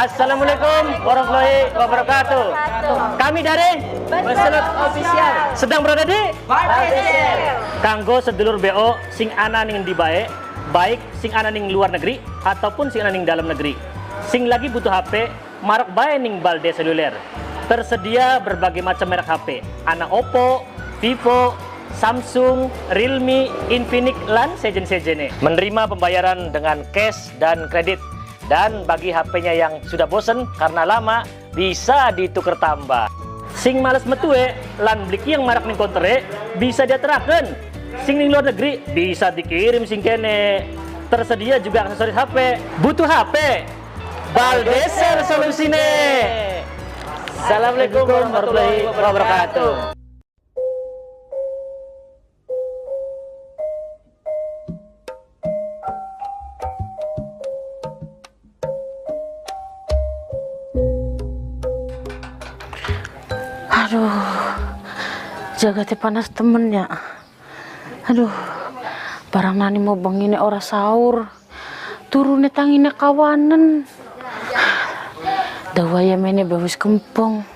Assalamualaikum warahmatullahi wabarakatuh. Kami dari Baselot Official sedang berada di Baselot. Kanggo sedulur BO sing ana ning ndi bae, baik sing ana ning luar negeri ataupun sing ana ning dalam negeri. Sing lagi butuh HP, marok bae ning Balde Seluler. Tersedia berbagai macam merek HP. Ana Oppo, Vivo, Samsung, Realme, Infinix, lan sejen-sejene. Menerima pembayaran dengan cash dan kredit. Dan bagi HP-nya yang sudah bosen karena lama, bisa ditukar tambah. Sing males metue, lan bliki yang marak ning kontere, bisa dia teraken. Sing ning luar negeri, bisa dikirim sing kene. Tersedia juga aksesoris HP. Butuh HP? Baldeser solusine. Assalamualaikum warahmatullahi wabarakatuh. Aduh, jaga panas temen ya. Aduh, barang nani mau bangine ora sahur, turune tangine kawanan. Dawaya mene bawis kempong,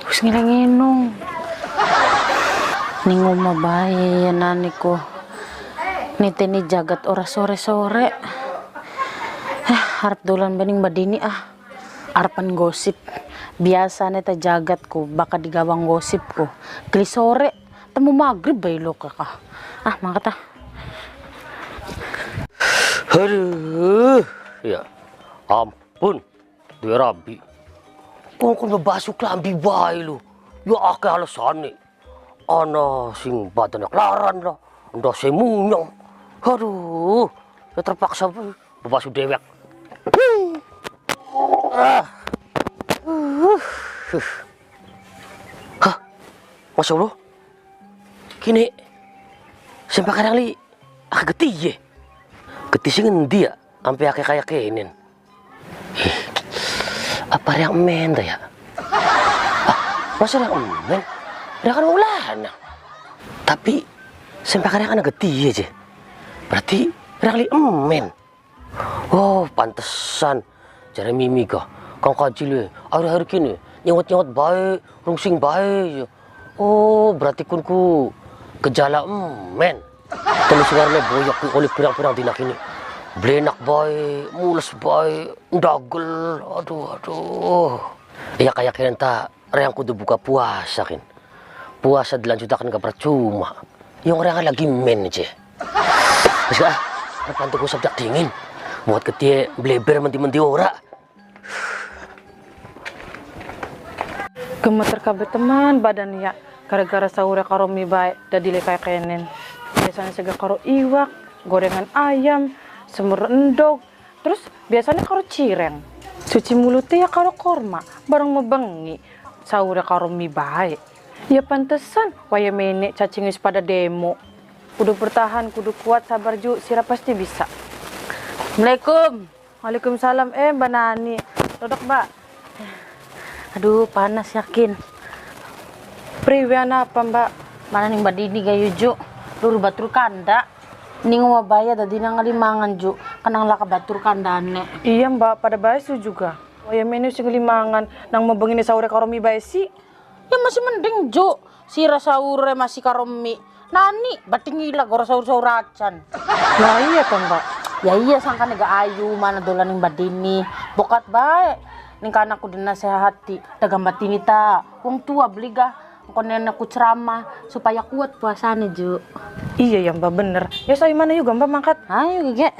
wis ngelengenung. Ning omah bae ya naniku. Niteni jagat ora sore-sore. Harap dolan bening badini Harapan gosip. Biasa neta jagatku bakal digawang gosipku. Geli sore temu maghrib bae lo kakak. Mangkat Aduh, ya ampun, dua rabi. Kok ngebasuh klambi bae lo. Ya akeh alasane. Ana sing badane klaran lah, ndak semunyong. Aduh, ya terpaksa bae bebasuh dewek. Hah, Masya Allah, kini sampai kadang li agak getih ya. Getih sih ngendi ya, sampai agak kayak kenen. Apa yang men ya? Masa yang men? Dia kan ulana. Tapi sampai kadang agak getih aja. Berarti kadang li men. Oh, pantesan cara mimi kah? Kau kajil hari-hari kini nyewot-nyewot baik, rungsing baik. Oh, berarti kunku gejala men. Terus sekarang boyak oleh pirang-pirang dinak ini. Blenak baik, mules baik, dagel. Aduh. Ya kayak kalian tak, yang kudu buka puasa kan. Puasa dilanjutkan ke percuma. Yang orang lagi men aja. Terus pantu ku sabdak dingin. Muat ketie bleber menti-menti ora. gemeter kabeh teman badan ya gara-gara sahur karo mie bae dadi le kayak kenen. Biasanya sega karo iwak, gorengan ayam, semur endog, terus biasanya karo cireng. Cuci mulutnya ya karo korma, bareng mebengi sahur karo mie bae. Ya pantesan waya menek cacing wis pada demo. Kudu bertahan, kudu kuat, sabar ju, sira pasti bisa. Assalamualaikum. Waalaikumsalam. Mbak Nani. Dodok, Mbak. Aduh, panas yakin. Priwian apa, Mbak? Mana ning Mbak Dini gayu ju. Luru batur kanda. Ning wabaya dadi nang limangan ju. Kanang laka batur kandane. Iya, Mbak, pada baesu juga. Waya menu sing limangan nang mebengine sahure karo mi bae si. Ya masih mending ju. Sira sahure masih karo mi. Nani, bating ilag ora sahur-sahur acan. Lah iya toh, Mbak. Ya iya sangkane gak ayu mana dolan ning Mbak Dini. Bokat bae. Ning kanakku dinasehati, dagang batini ta. Wong tua beli gah kon nenekku ceramah supaya kuat puasane, Ju. Iya ya, Mbak, bener. Ya saya mana juga, Mbak, mangkat. Ayo, Gege.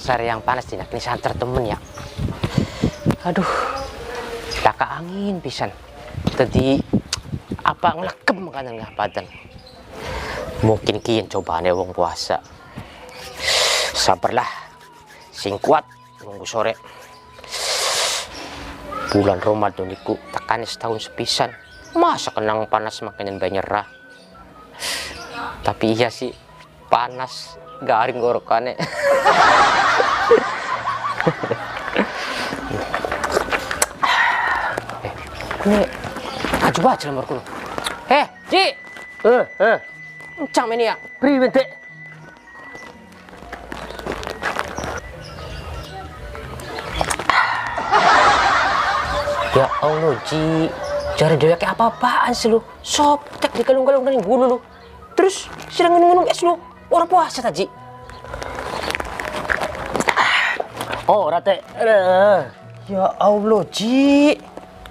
Sari yang panas tidak nih santer temen ya. Aduh, tak angin pisan. Tadi apa ngelekem kan yang badan. Mungkin kian cobaan wong puasa. Sabarlah, sing kuat nunggu sore. Bulan Ramadan iku tekane setahun sepisan. Masa kenang panas makanya nyerah. Tapi iya sih, panas garing gorokane. Ini aju baca nomor kulo. Ji. Encang ini ya. Priwe, Dek? Ya Allah, Ji. Jari dewa kayak apa-apaan sih lu? Soptek di kalung-kalung dari bulu lu. Terus sedang ngunung es lu. Orang puasa tadi. Oh, rate. Ya Allah, Ji.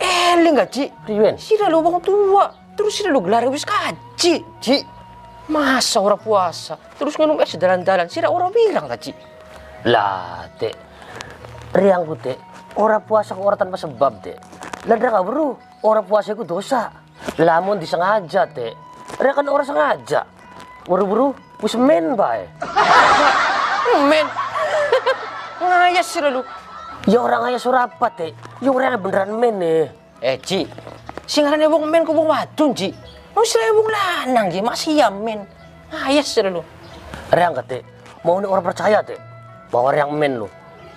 Eling gak, Ji? Priwen. Sira lu bang tua. Terus sira lu gelar wis kaji, Ji. Masa orang puasa. Terus ngunung es dalan-dalan. Sira orang bilang gak, Ji? Lah, Dek. Riang ku, Dek. Orang puasa ku orang tanpa sebab, Dek. Lah gak bro. Orang puasa ku dosa. Lamun disengaja, Dek. Riang kan orang sengaja. Buru-buru wis men bae. Men. Ngayas sira lu. Ya orang ayah surapat, Dek. Ya orang beneran men nih. Ji. Sing ngarane wong men ku wong wadon, Ji. Wong sira wong lanang, Ji. Masih ya men. Ngayas sira lu. Riang ka, Dek. Mau nih orang percaya, Dek. Bahwa riang men lu.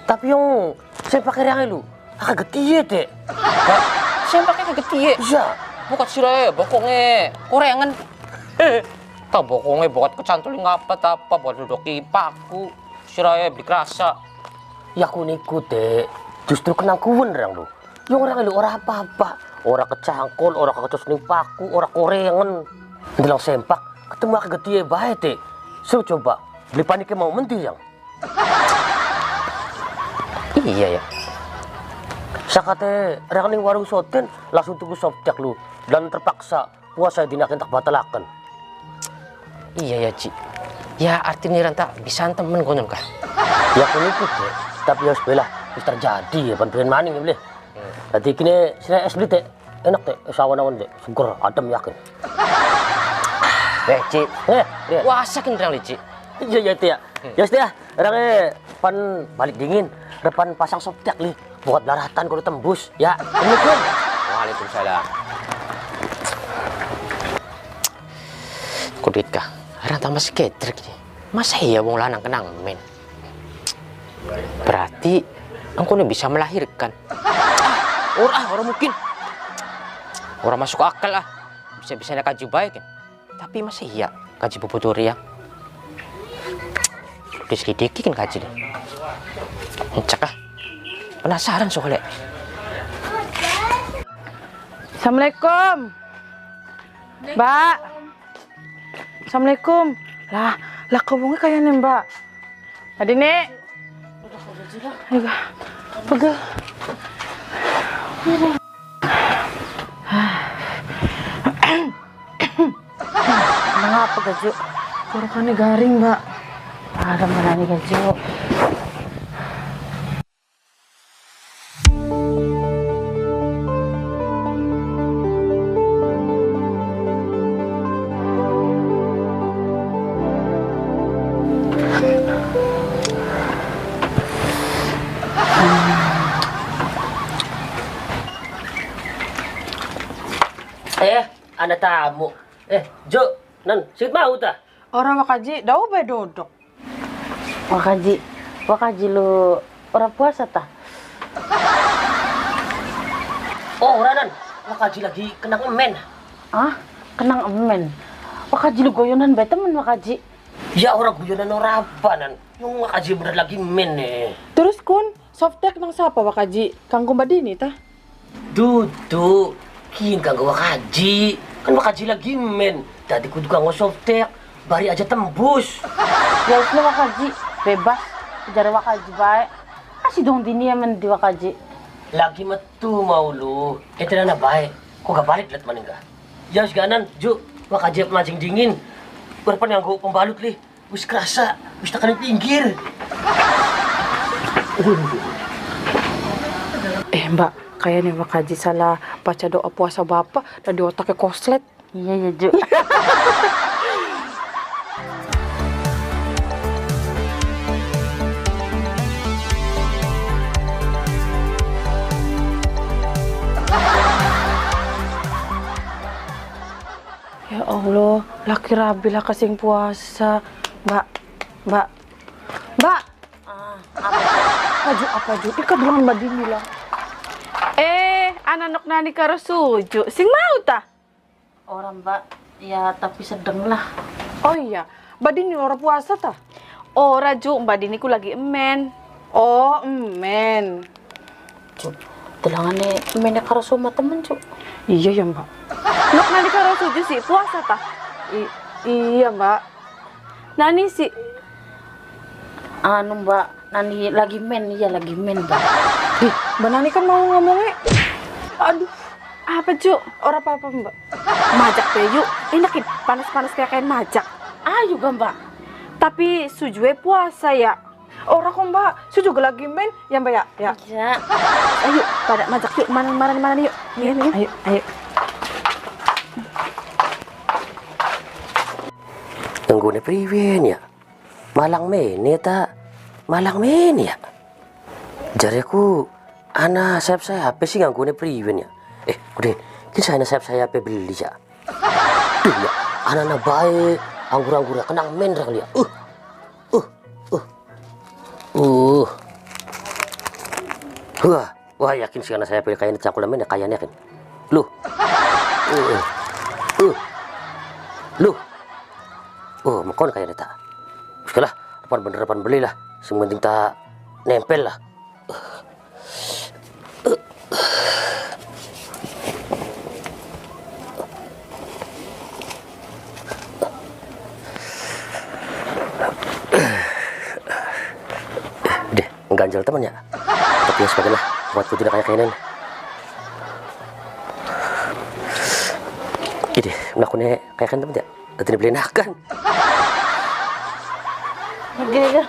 Tapi yang saya pakai riang lu. Agak getiye, Dek. Saya pakai kegetiye. Iya. Bukat sira bokonge. Korengan. Tak bokonge bukat kecantol ngapa apa buat dudoki paku. Sira beli kerasa. Ya aku niku, Dek. Justru kenang kuwen riang lu. Yang orang lu orang apa-apa. Orang kecangkol, orang kecos ning paku, orang korengan. Ndelang sempak, ketemu agak getiye bae, Dek. So coba, beli paniknya mau menti yang. Iya ya. Sakate riang ning warung soten langsung tuku sopjak lu. Dan terpaksa puasa dinakin tak batalakan. Iya ya, Ci. Ya artinya ranta bisa temen konon kah? Ya aku niku, Dek. Tapi harus bela, wis terjadi ya pan maning ya boleh. Tadi kini sini es beli, Dek. Enak, Dek. Sawan-awan, Dek. Seger, adem yakin. Ci. Lihat. Wasakin riang Ci. Iya, iya, Dek. Ya, Dek. Orangnya pan balik dingin. Depan pasang sopjak li. Buat daratan kalau tembus. Ya, demikian. Waalaikumsalam. Kudit kah? Orang tambah sekedrik nih. Masa iya wong lanang kenang men? Berarti engkau bisa melahirkan. Orang mungkin. Orang masuk akal lah. Bisa-bisanya kaji baik kan. Tapi masih iya kaji bubuturi ya. Sedikit-sedikit kan kaji nih. Cek ah. Penasaran soalnya. Assalamualaikum. Mbak. Assalamualaikum. Lah kebunga kayak nih, Mbak. Tadi nih. Ayo, pegel. Kenapa Gaju? Tenggorokannya garing, Mbak. Ada mana nih Gaju? Ada tamu. Jo, nan, sit mau ta? Orang wakaji, dah be dodok. Wakaji lu orang puasa ta? Oh, ranan. Wakaji lagi kenang emen. Ah, kenang emen. Wakaji lu goyonan bae temen wakaji. Ya orang guyonan orang apa nan? Yang wakaji bener lagi men nih. Terus kun, softtek nang siapa wakaji? Kang Kumbadini tah? Duduk. Kin kanggo wakaji. Kan wakaji lagi men. Tadi kudu kanggo softek. Bari aja tembus. Ya wis lu wakaji, bebas. Jar wakaji bae. Kasih dong dini men di wakaji. Lagi metu mau lu. Itu na bae. Kok gak balik liat maning ka? Ya wis ganan, Ju. Wakaji mancing dingin. Berpan nganggo pembalut li. Wis kerasa, wis tekan pinggir. Mbak, kayaknya wakaji salah baca doa puasa Bapak dan di otaknya koslet. Iya, Ju. Ya Allah, laki rabi lah kasing puasa. Mbak. Apa Ju? Ika duluan Mbak Dini lah. Anak nani karo suju. Sing mau ta? Orang Mbak, ya tapi sedang lah. Oh iya, Mbak Dini orang puasa ta? Ora Ju, Mbak Dini ku lagi emen. Oh, emen. Cuk, telangane mene karo sama temen Cuk. Iya ya Mbak. Nok nani karo suju sih puasa ta? Iya Mbak. Nani sih Anu Mbak, nani lagi men, iya lagi men Mbak. Mbak Nani kan mau ngomongnya. Aduh, apa Ju? orang apa-apa Mbak. Majak deh yuk. Enakin panas-panas kayak majak. Ayo ga Mbak. Tapi sujue puasa ya. Orang kok Mbak, saya juga lagi main ya Mbak ya. Ya. Ya. Ayo pada majak yuk. Mana yuk. Iya. Ayo. Nenggone priwen ya. Malang mene ta. Malang mene ya. Jareku ana sayap-sayap sih nganggone priwen ya. Udah, kita sayap-sayap beli ya. Tuh ya, anak baik, anggur-anggur kenang men kali ya. Wah yakin sih anak saya pilih kayaknya cakul men ya kayaknya kan. Lu. Makon kayaknya tak. Sekolah, depan belilah. Sementing tak nempel lah. Udah, ganjel teman ya. Tapi ya sebagailah, buatku tidak kayak kainin. Ini, melakukannya kayak kan teman ya. Tadi beli nakan. Gini.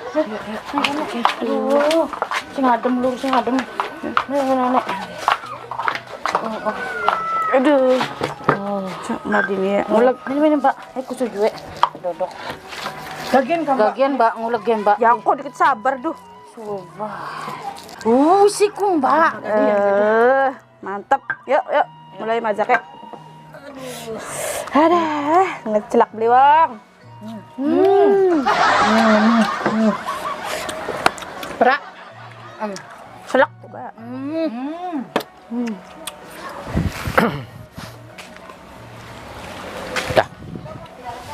Aduh, sing adem. Nek. Aduh. Mbak Dini ya. Nguleg ini Mbak. Aku sujue. Dodok. Gagian kan Mbak. Gagian Mbak, nguleg ya Mbak. Ya kok dikit sabar duh. Siku Mbak. Mantap. Yuk. Mulai majak ya. Ada ngecelak beliwang. Berak. Celak coba. Dah.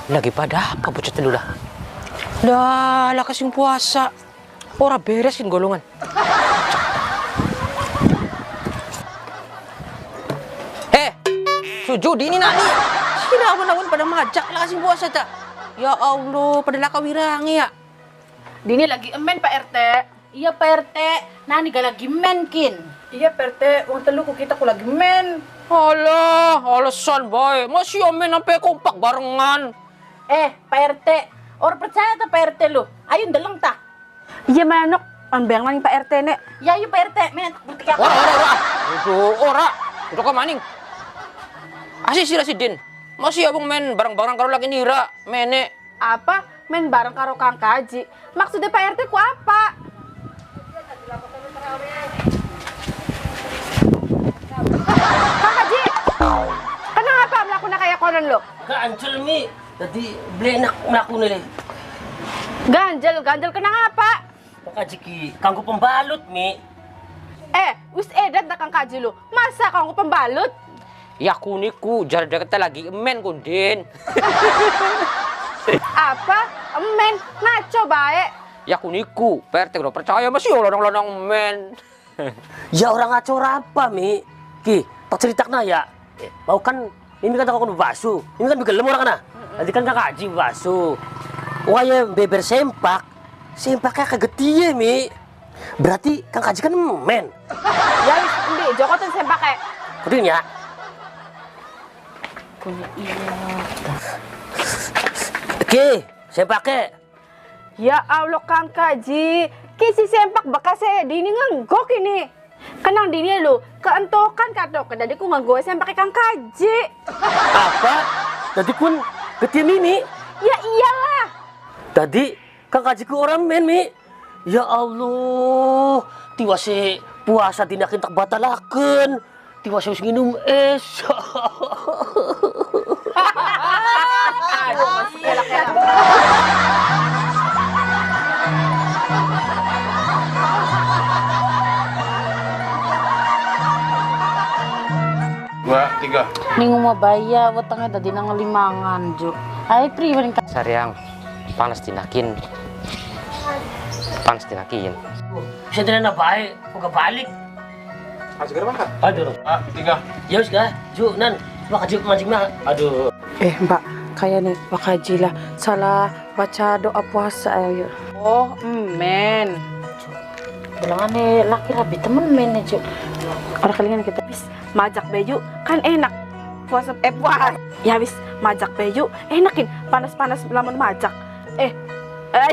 Lagi pada apa bocah telu dah? Lah kasing puasa. Ora beresin golongan. Suju dini nani. Sira awan-awan pada majak lah kasing puasa tak. Ya Allah, pada laka wirangi ya. Dini lagi emen Pak RT. Iya Pak RT, nani gak lagi menkin. Iya PRT, uang telu ku kita ku lagi main. Alah, alasan boy. Masih omen sampai kompak barengan. Pak RT, orang percaya tak Pak RT lu? Ayo ndeleng tak? Iya manok. Ambang maning Pak RT nek. Ya ayo Pak RT, men bukti apa? Ora. Udah kok maning. Asih sira sidin. Masih abang main bareng-bareng karo lagi nira, mene. Apa? Men bareng karo Kang Kaji. Maksudnya Pak RT ku apa? Kang Kaji. Kenapa melakukan kayak konon lo? Ganjel mi. Tadi beli enak melakukan ini. Ganjel kenapa? Maka jiki kanggo pembalut mi. Wis edan tak Kang Kaji lo. Masa kanggo pembalut? Ya kuniku jar deket lagi emen kundin. Apa? Emen ngaco bae. Ya kuniku, PRT udah percaya masih orang-orang emen. Ya orang ngaco apa mi? Ki, tak ceritakan ya. Mau kan ini kan aku basu. Ini kan bigelem orang kana. Tadi kan kakak Haji basu. Waya beber sempak. Sempaknya kegetiye mi. Berarti Kang Haji kan men. Ya wis endi Joko ten sempake. Kudin ya. Oke, sempake. Ya Allah Kang Kaji, kisi sempak bekasnya dini nganggok ini. Kenang dini lu, keentokan katok, jadi ku nganggo sempak Kang Kaji. Apa? Tadi pun ketiye mimi. Ya iyalah. Tadi Kang Haji ku orang men mi. Ya Allah, tiwase puasa tinakin tak batalaken. Tiwase wis nginum es. Dua, tiga. Ning umabaya wetenge dadi nang limangan, Jo. Ai priwen ka. Saryang, panas tinakin. Panas tinakin. Bisa din na bae, kung balik. Segera makan. Aduh, Dua, tiga. ya wis ga, Ju, nan, maka Ju mancing mah. Aduh. Mbak, kayak nih Wakaji lah salah baca doa puasa ayo. Oh, men. Bilangane laki rabi temen men, Jo. Orang kalian kita. Wis, majak beju kan enak. Puasa puas. Ya wis, majak beju enakin panas-panas lamun majak.